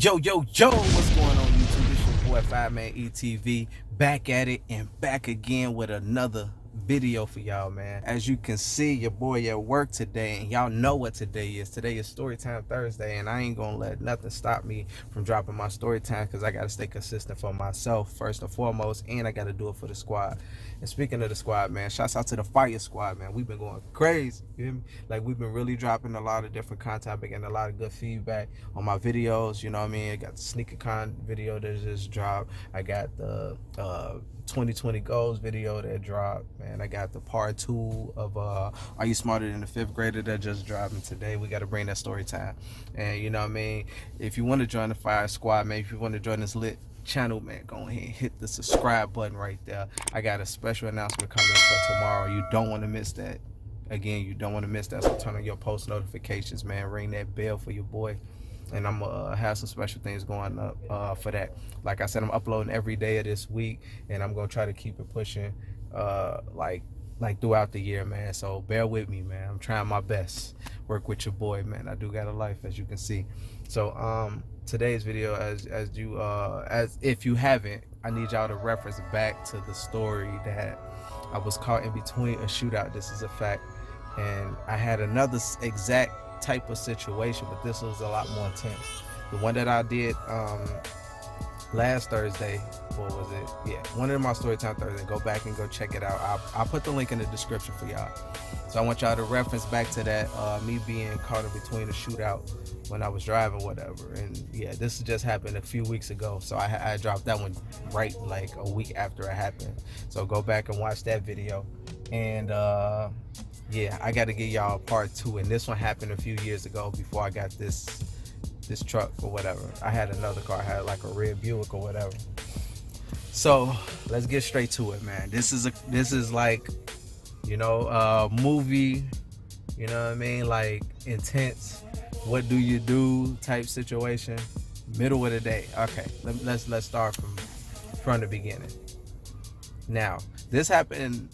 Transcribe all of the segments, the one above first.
Yo, what's going on YouTube? It's your boy FiremanETv, back at it and back again with another video for y'all, man. As you can see, your boy at work today, and y'all know what today is. Today is Storytime Thursday, and I ain't gonna let nothing stop me from dropping my Storytime because I gotta stay consistent for myself first and foremost, and I gotta do it for the squad. And speaking of the squad, man, shouts out to the Fire Squad, man. We've been going crazy, you hear me? Like, we've been really dropping a lot of different content. I've been getting a lot of good feedback on my videos, you know what I mean? I got the sneaker con video that just dropped. I got the 2020 goals video that dropped, man. I got the part 2 of Are You Smarter Than the 5th Grader that just dropped, and today we got to bring that story time. And you know what I mean, if you want to join the Fire Squad, man, if you want to join this lit channel, man, go ahead and hit the subscribe button right there. I got a special announcement coming for tomorrow. You don't want to miss that. Again, you don't want to miss that, so turn on your post notifications, man. Ring that bell for your boy, and I'm gonna have some special things going up for that. Like I said, I'm uploading every day of this week, and I'm gonna try to keep it pushing like throughout the year, man. So bear with me, man. I'm trying my best. Work with your boy, man. I do got a life, as you can see. So today's video, as if you haven't, I need y'all to reference back to the story that I was caught in between a shootout. This is a fact. And I had another exact type of situation, but this was a lot more intense. The one that I did last Thursday, what was it? Yeah, one of my Storytime Thursday. Go back and go check it out. I'll put the link in the description for y'all. So I want y'all to reference back to that, me being caught in between a shootout when I was driving, whatever. And yeah, this just happened a few weeks ago. So I dropped that one right like a week after it happened. So go back and watch that video. And yeah, I got to give y'all part 2, and this one happened a few years ago before I got this truck or whatever. I had another car. I had like a red Buick or whatever. So let's get straight to it, man. This is like, you know, movie, you know what I mean, like intense, what do you do type situation, middle of the day. Okay, let's start from the beginning. Now, this happened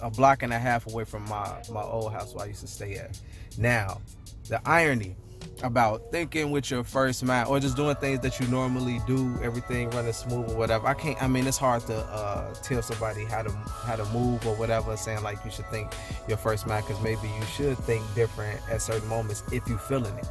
a block and a half away from my old house where I used to stay at. Now, the irony about thinking with your first mind, or just doing things that you normally do, everything running smooth or whatever. I mean, it's hard to tell somebody how to move or whatever, saying like you should think your first mind, because maybe you should think different at certain moments if you feeling it.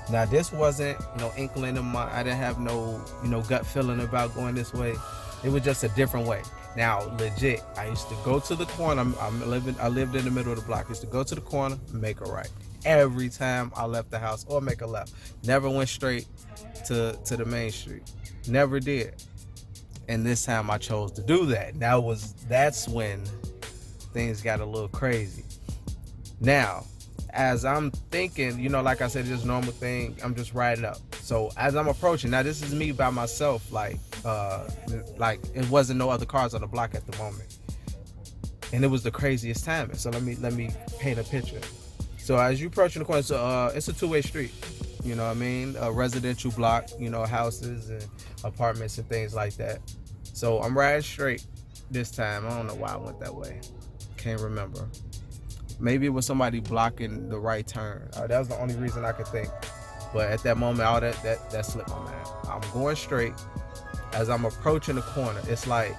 Now, this wasn't no inkling of my, I didn't have no, you know, gut feeling about going this way. It was just a different way. Now, legit, I used to go to the corner. I lived in the middle of the block. I used to go to the corner, make a right every time I left the house, or make a left. Never went straight to the main street. Never did. And this time I chose to do that. That's when things got a little crazy. Now, as I'm thinking, you know, like I said, just normal thing, I'm just riding up. So as I'm approaching, now this is me by myself, like it wasn't no other cars on the block at the moment, and it was the craziest timing. So let me paint a picture. So as you approaching the corner, so it's a two-way street, you know what I mean, a residential block, you know, houses and apartments and things like that. So I'm riding straight this time. I don't know why I went that way, can't remember. Maybe it was somebody blocking the right turn. That was the only reason I could think. But at that moment, all that slipped my mind. I'm going straight. As I'm approaching the corner, it's like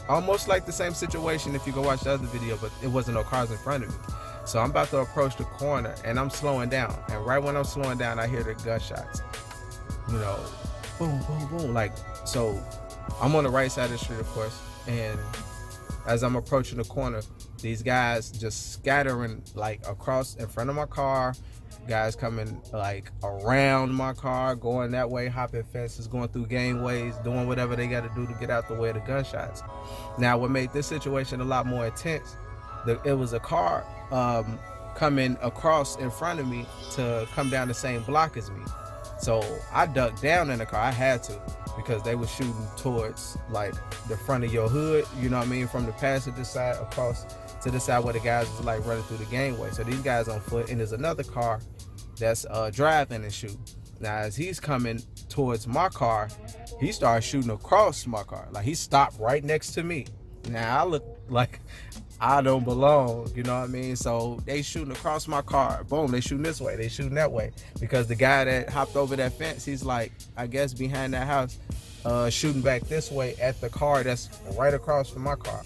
almost like the same situation if you go watch the other video, but it wasn't no cars in front of me. So I'm about to approach the corner, and I'm slowing down. And right when I'm slowing down, I hear the gunshots. You know, boom, boom, boom. Like, so I'm on the right side of the street, of course. And as I'm approaching the corner, these guys just scattering like across in front of my car. Guys coming like around my car, going that way, hopping fences, going through gangways, doing whatever they got to do to get out the way of the gunshots. Now, what made this situation a lot more intense, it was a car coming across in front of me to come down the same block as me. So I ducked down in the car. I had to, because they were shooting towards like the front of your hood, you know what I mean, from the passenger side across to the side where the guys was like running through the gangway. So these guys on foot, and there's another car that's driving and shooting. Now, as he's coming towards my car, he started shooting across my car. Like, he stopped right next to me. Now I look like I don't belong, you know what I mean? So they shooting across my car. Boom, they shooting this way, they shooting that way. Because the guy that hopped over that fence, he's like, I guess behind that house, shooting back this way at the car that's right across from my car.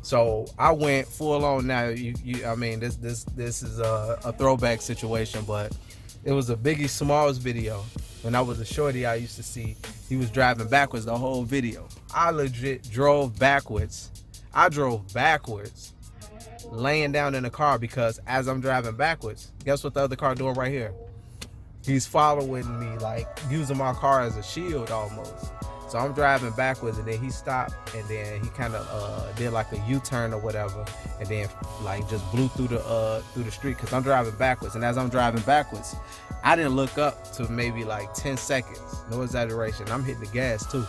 So I went full on. Now, I mean, this is a throwback situation, but it was a Biggie Smalls video. When I was a shorty, I used to see he was driving backwards the whole video. I legit drove backwards. I drove backwards, laying down in the car, because as I'm driving backwards, guess what the other car doing right here? He's following me, like using my car as a shield almost. So I'm driving backwards, and then he stopped, and then he kind of did like a U-turn or whatever, and then like just blew through the street, because I'm driving backwards. And as I'm driving backwards, I didn't look up to maybe like 10 seconds, no exaggeration. I'm hitting the gas too.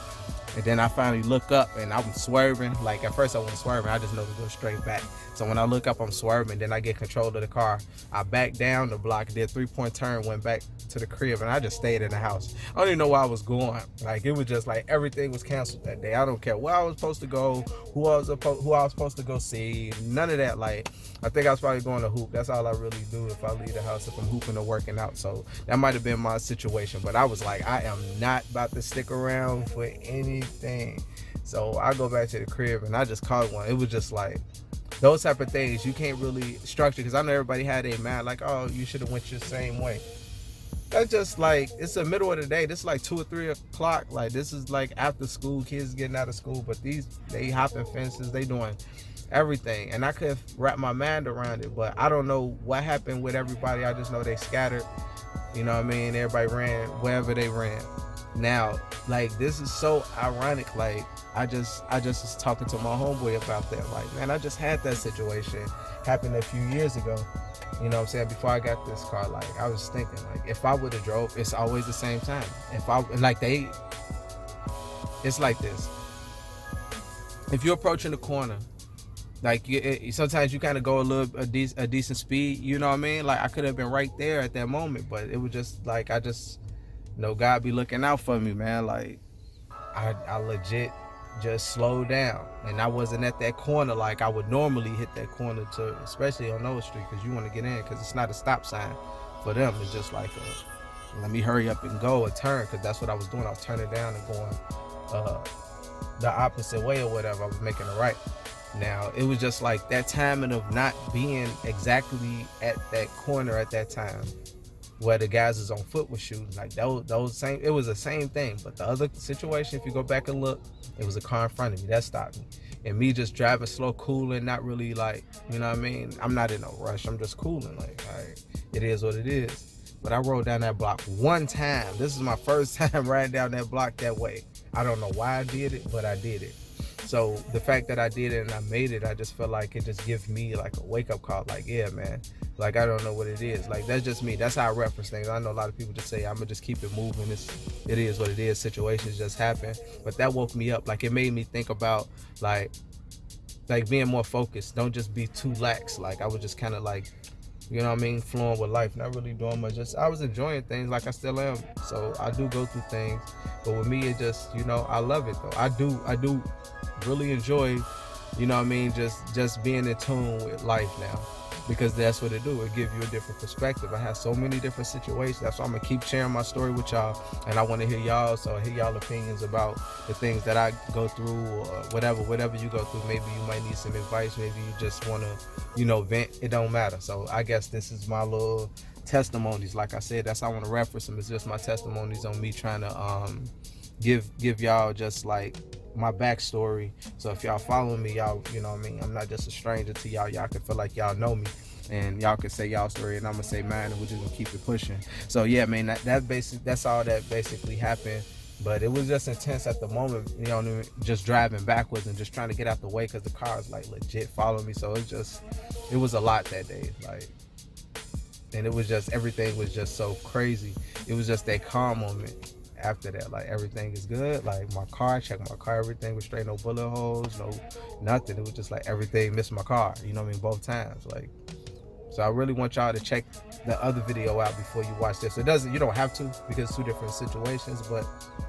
And then I finally look up, and I'm swerving. Like at first I wasn't swerving, I just know to go straight back. So when I look up, I'm swerving, then I get control of the car. I backed down the block, did a 3-point turn, went back to the crib, and I just stayed in the house. I don't even know where I was going. Like it was just like everything was canceled that day. I don't care where I was supposed to go, who I was supposed to go see, none of that. Like I think I was probably going to hoop. That's all I really do if I leave the house, if I'm hooping or working out. So that might have been my situation, but I was like, I am not about to stick around for anything. So I go back to the crib, and I just caught one. It was just like those type of things you can't really structure, because I know everybody had a mind like, oh, you should have went your same way. That's just like, it's the middle of the day. This is like 2 or 3 o'clock. Like this is like after school, kids getting out of school, but they hopping fences, they doing everything, and I couldn't wrap my mind around it. But I don't know what happened with everybody. I just know they scattered, you know what I mean? Everybody ran wherever they ran. Now, like, this is so ironic. Like I just was talking to my homeboy about that. Like, man, I just had that situation happen a few years ago. You know what I'm saying? Before I got this car, like I was thinking, like if I would have drove, it's always the same time. If I it's like this. If you're approaching the corner, like sometimes you kind of go a decent speed. You know what I mean? Like I could have been right there at that moment, but it was just like I just know God be looking out for me, man. Like I legit just slowed down, and I wasn't at that corner like I would normally hit that corner to, especially on Old Street, because you want to get in, because it's not a stop sign for them. It's just like let me hurry up and go a turn, because that's what I was doing. I was turning down and going the opposite way or whatever. I was making a right. Now it was just like that timing of not being exactly at that corner at that time where the guys is on foot was shooting. Like those same, it was the same thing. But the other situation, if you go back and look, it was a car in front of me that stopped me. And me just driving slow, cooling, not really like, you know what I mean? I'm not in no rush. I'm just cooling. Like, all right, it is what it is. But I rode down that block one time. This is my first time riding down that block that way. I don't know why I did it, but I did it. So the fact that I did it and I made it, I just felt like it just gives me like a wake up call. Like, yeah, man, like I don't know what it is. Like that's just me. That's how I reference things. I know a lot of people just say, I'm gonna just keep it moving. It is what it is. Situations just happen. But that woke me up. Like it made me think about like being more focused. Don't just be too lax. Like I was just kind of like, you know what I mean, flowing with life, not really doing much. Just I was enjoying things like I still am. So I do go through things, but with me, it just, you know, I love it though. I do really enjoy, you know what I mean, just being in tune with life now, because that's what it do. It give you a different perspective. I have so many different situations. That's why I'm gonna keep sharing my story with y'all, and I want to hear y'all. So hear y'all opinions about the things that I go through, or whatever you go through. Maybe you might need some advice. Maybe you just want to, you know, vent. It don't matter. So I guess this is my little testimonies. Like I said, that's how I want to reference them. It's just my testimonies on me trying to give y'all just like my backstory. So if y'all follow me, y'all, you know what I mean, I'm not just a stranger to y'all. Y'all can feel like y'all know me, and y'all can say y'all story, and I'm gonna say mine, and we're just gonna keep it pushing. So yeah, man, that's all that basically happened. But it was just intense at the moment, you know, just driving backwards and just trying to get out the way, because the car is like legit following me. So it was a lot that day, like, and it was just, everything was just so crazy. It was just that calm moment after that, like everything is good. Like my car, check my car, everything was straight, no bullet holes, no nothing. It was just like everything missed my car, you know what I mean, both times. Like, so I really want y'all to check the other video out before you watch this. You don't have to, because it's 2 different situations, but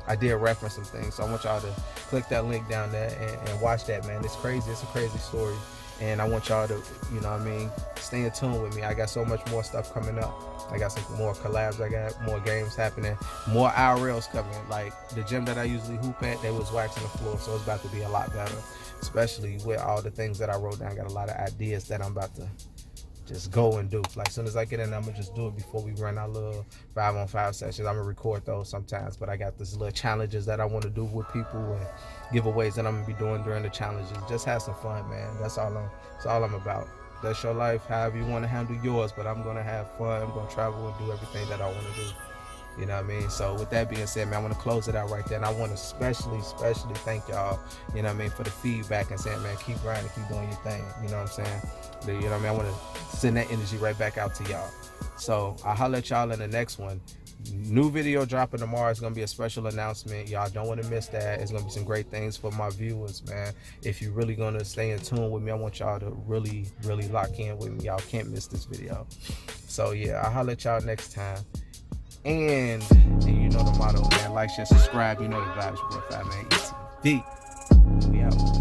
I did reference some things. So I want y'all to click that link down there and watch that, man. It's crazy. It's a crazy story. and I want y'all to, you know what I mean, stay in tune with me. I got so much more stuff coming up. I got some more collabs, I got more games happening, more IRLs coming. Like the gym that I usually hoop at, they was waxing the floor, so it's about to be a lot better, especially with all the things that I wrote down. I got a lot of ideas that I'm about to just go and do. Like as soon as I get in, I'm gonna just do it before we run our little 5-on-5 sessions. I'm gonna record those sometimes, but I got this little challenges that I want to do with people and giveaways that I'm gonna be doing during the challenges. Just have some fun, man. That's all I'm about. That's your life, however you want to handle yours, but I'm gonna have fun. I'm gonna travel and do everything that I want to do. You know what I mean? So with that being said, man, I want to close it out right there. And I want to especially thank y'all, you know what I mean, for the feedback and saying, man, keep grinding, keep doing your thing. You know what I'm saying? You know what I mean? I want to send that energy right back out to y'all. So I'll holler at y'all in the next one. New video dropping tomorrow. It's going to be a special announcement. Y'all don't want to miss that. It's going to be some great things for my viewers, man. If you're really going to stay in tune with me, I want y'all to really lock in with me. Y'all can't miss this video. So yeah, I'll holler at y'all next time. And you know the motto, man. Like, share, subscribe. You know the vibes. Your boy FiremanETv. We out.